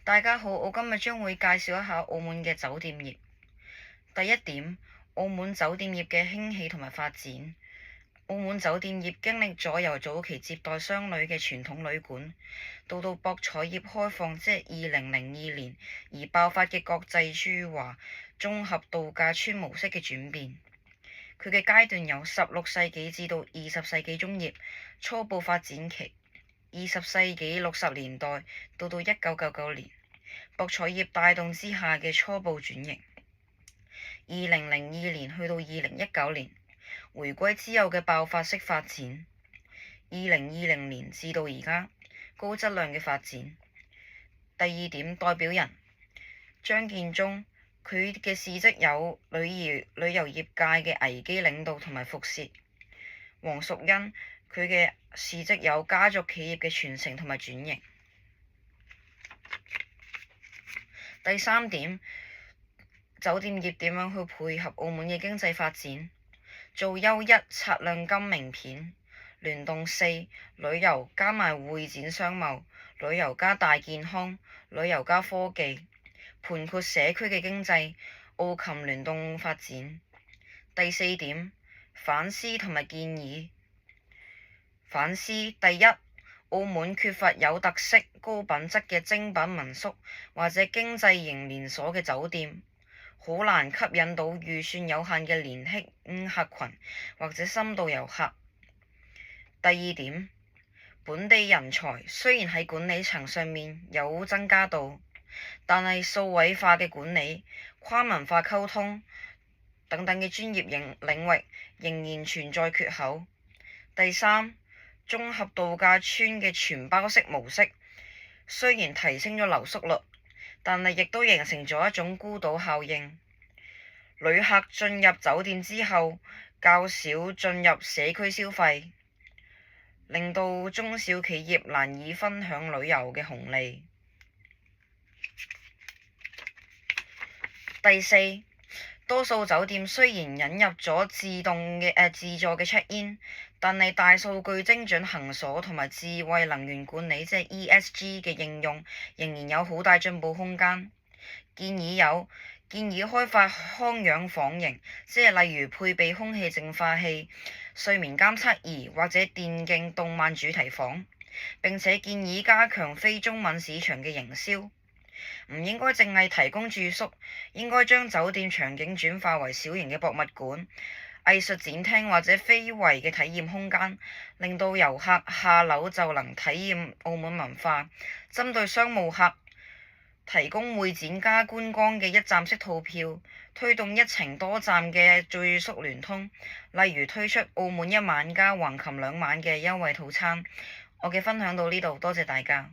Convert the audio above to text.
大家好，我今日將會介紹一下澳門嘅酒店業。第一點，澳門酒店業嘅興起同埋發展。澳門酒店業經歷咗由早期接待商旅嘅傳統旅館，到博彩業開放，即係2002年而爆發嘅國際珠華綜合度假村模式嘅轉變。佢嘅階段由16世紀至到20世紀中葉初步發展期，20世紀60年代到1999年，博彩業帶動之下嘅初步轉型。2002年去到2019年，回歸之後嘅爆發式發展。2020年至到而家，高質量嘅發展。第二點，代表人張建宗，佢嘅事蹟有旅遊業界嘅危機領導同埋復涉。黃淑欣，佢嘅事蹟有家族企業嘅傳承同埋轉型。第三點，酒店業點樣去配合澳門嘅經濟發展？做優一擦亮金名片，聯動4旅遊加埋會展商貿，旅遊加大健康，旅遊加科技，盤括社區嘅經濟，澳琴聯動發展。第四點，反思同埋建議。反思，第一，澳門缺乏有特色、高品質嘅精品民宿或者經濟型連鎖嘅酒店，好難吸引到預算有限嘅年輕客群或者深度遊客。第二點，本地人才雖然喺管理層上面有增加到，但係數位化嘅管理、跨文化溝通等等嘅專業領域仍然存在缺口。第三，綜合度假村嘅全包式模式雖然提升咗留宿率，但係亦都形成咗一種孤島效應。旅客進入酒店之後較少進入社區消費，令到中小企業難以分享旅遊嘅紅利。第四，多數酒店雖然引入咗自助嘅 check-in， 但係大數據精準行鎖同埋智慧能源管理，即係 ESG 嘅應用，仍然有好大進步空間。建議開發康養房型，即係例如配備空氣淨化器、睡眠監測儀或者電競動漫主題房。並且建議加強非中文市場嘅營銷。唔應該淨係提供住宿，應該將酒店場景轉化為小型嘅博物館、藝術展廳或者非遺嘅體驗空間，令到遊客下樓就能體驗澳門文化。針對商務客，提供會展加觀光嘅一站式套票，推動一程多站嘅住宿聯通，例如推出澳門1晚加橫琴2晚嘅優惠套餐。我嘅分享到呢度，多謝大家。